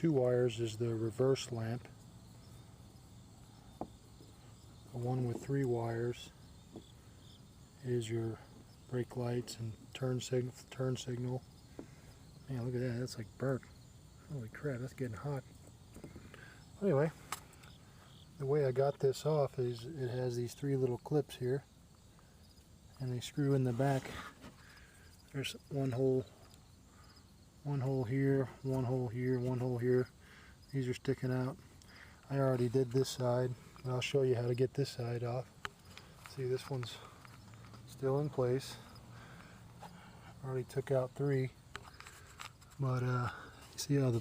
2 wires is the reverse lamp. The one with 3 wires is your brake lights and turn signal. Man, look at that, that's like burnt. Holy crap, that's getting hot. Anyway, the way I got this off is it has these 3 little clips here, and they screw in the back. There's one hole here, one hole here, one hole here. These are sticking out. I already did this side, but I'll show you how to get this side off. See, this one's still in place. Already took out 3, but you see how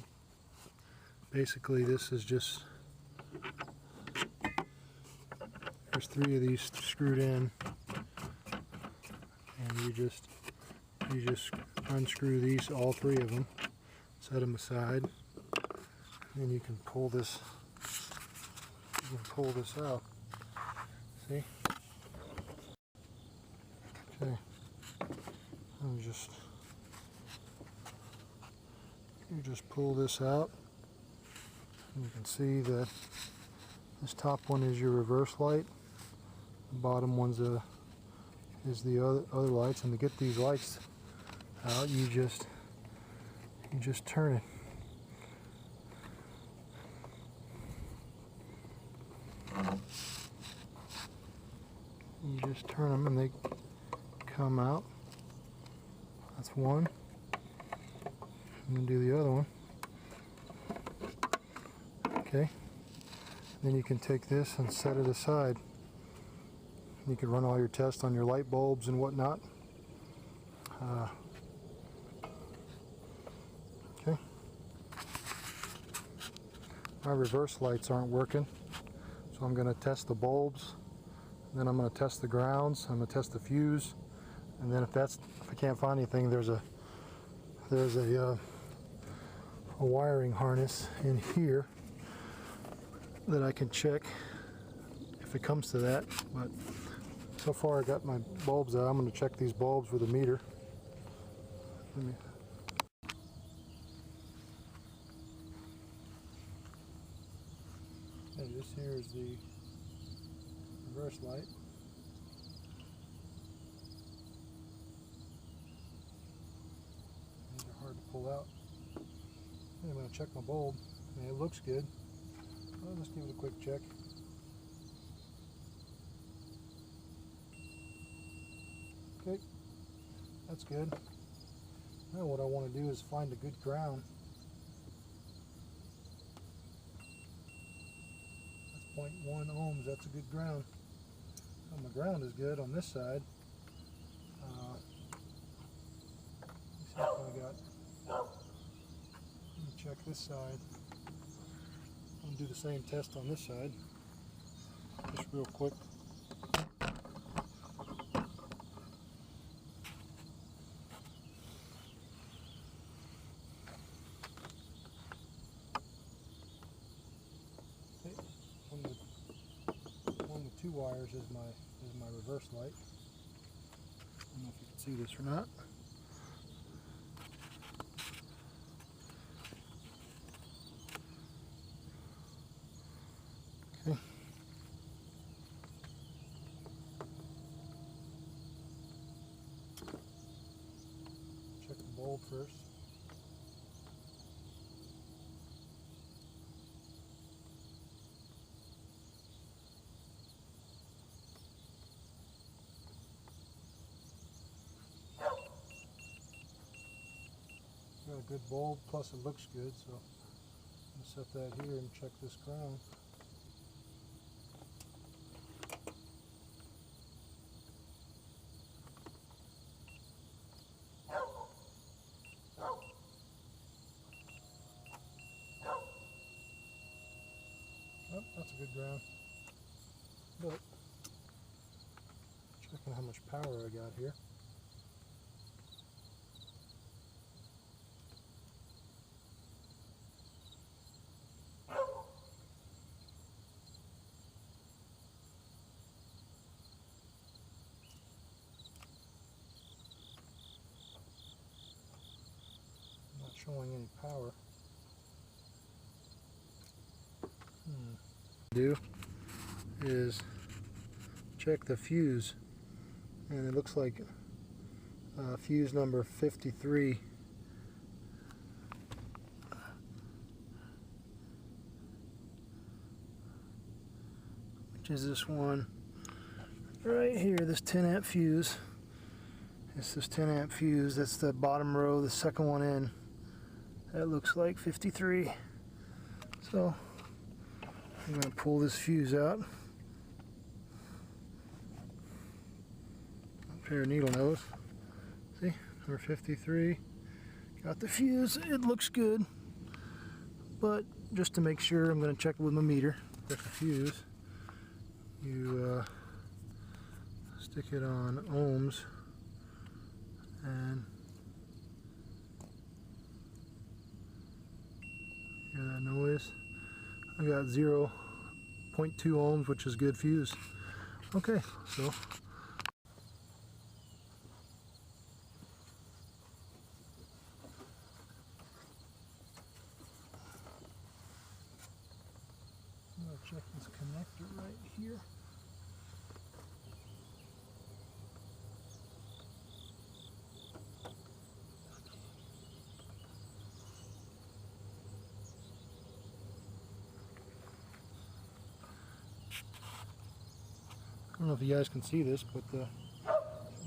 basically this is just, there's 3 of these screwed in, and you just unscrew these, all 3 of them, set them aside, and then you can pull this out. See? Okay. And you just pull this out, and you can see that this top one is your reverse light, the bottom one's is the other lights, and to get these lights out, you just turn it. You just turn them and they come out. That's one. I'm going to do the other one. Okay. Then you can take this and set it aside. You can run all your tests on your light bulbs and whatnot. Okay. My reverse lights aren't working, so I'm going to test the bulbs. Then I'm going to test the grounds. I'm going to test the fuse, and then if I can't find anything, there's a wiring harness in here that I can check if it comes to that. But so far I got my bulbs out. I'm going to check these bulbs with a meter. Okay, this here is the reverse light. These are hard to pull out. And I'm going to check my bulb. I mean, it looks good. I'll just give it a quick check. Okay, that's good. Now what I want to do is find a good ground. That's 0.1 ohms, that's a good ground. Well, my ground is good on this side. Let's see what I got. Let me check this side. I'm going to do the same test on this side. Just real quick. Okay. One with 2 wires is my reverse light. I don't know if you can see this or not. Okay. Check the bulb first. Got a good bulb, plus it looks good, so I'm going to set that here and check this ground. Oh, that's a good ground. But checking how much power I got here. Not showing any power. Do is check the fuse, and it looks like fuse number 53 which is this one right here, this 10 amp fuse. It's this 10 amp fuse, that's the bottom row, the second one in. That looks like 53. So I'm going to pull this fuse out. A pair of needle nose. See, number 53. Got the fuse, it looks good. But just to make sure, I'm going to check it with my meter. That's the fuse. You stick it on ohms and hear that noise? I got 0.2 ohms, which is good fuse. Okay, so I'm going to check this connector right here. I don't know if you guys can see this, but there's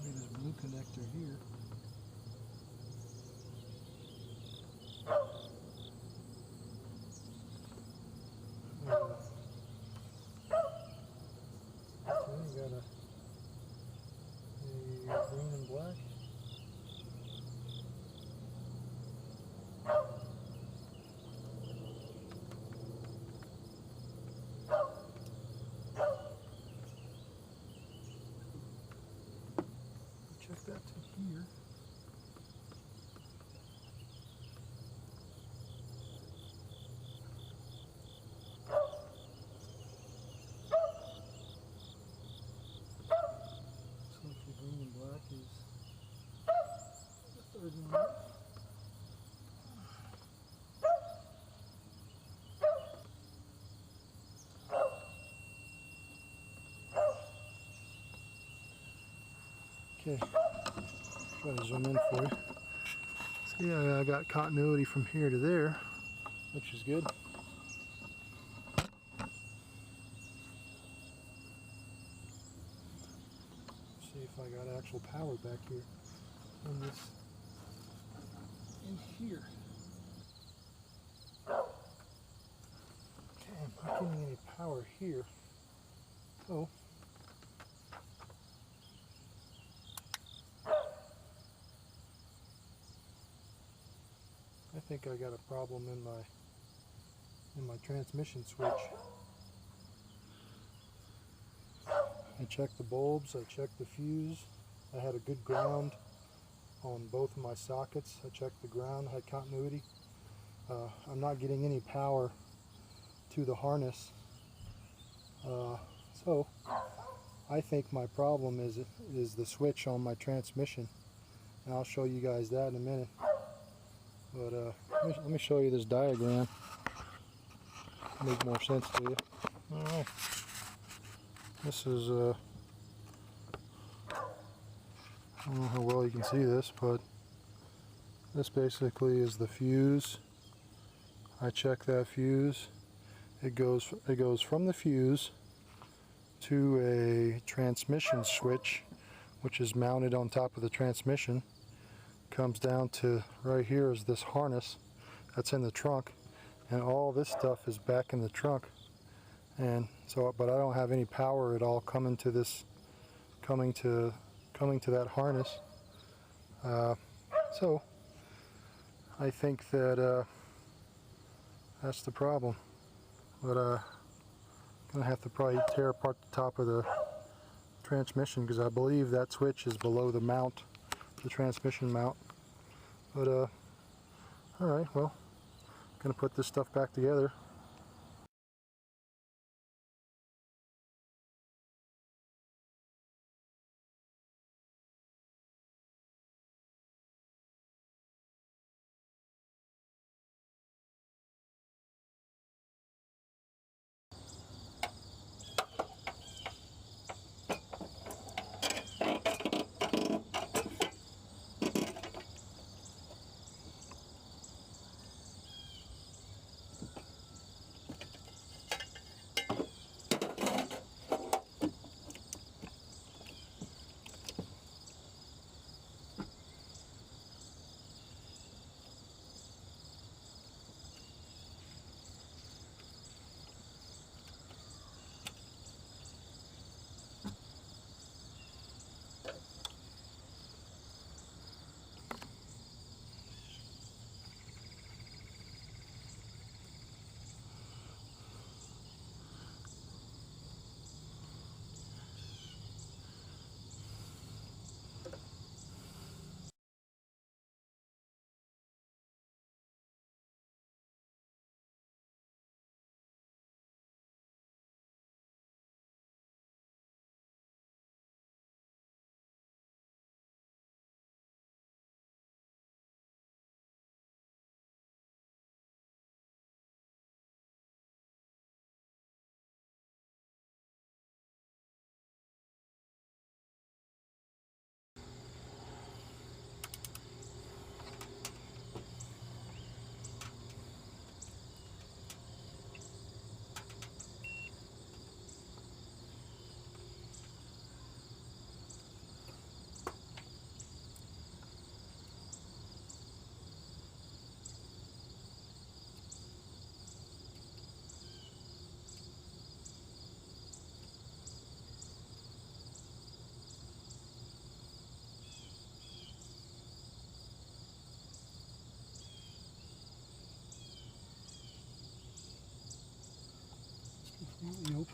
this blue connector here. Okay, got a green and black. Check that to here. So the green and black is the third one. Okay, try to zoom in for you. See, I got continuity from here to there, which is good. See if I got actual power back here in this, in here. Okay, I'm not getting any power here. So I think I got a problem in my transmission switch. I checked the bulbs, I checked the fuse. I had a good ground on both of my sockets. I checked the ground, had continuity. I'm not getting any power to the harness. So I think my problem is the switch on my transmission. And I'll show you guys that in a minute. But let me show you this diagram. Make more sense to you. Alright. This is, I don't know how well you can see this, but this basically is the fuse. I check that fuse. It goes from the fuse to a transmission switch, which is mounted on top of the transmission. Comes down to right here is this harness that's in the trunk, and all this stuff is back in the trunk. And so, but I don't have any power at all coming to this, coming to that harness. So I think that that's the problem. But I'm gonna have to probably tear apart the top of the transmission, because I believe that switch is below the mount, the transmission mount. But all right, well, I'm gonna put this stuff back together.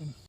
open.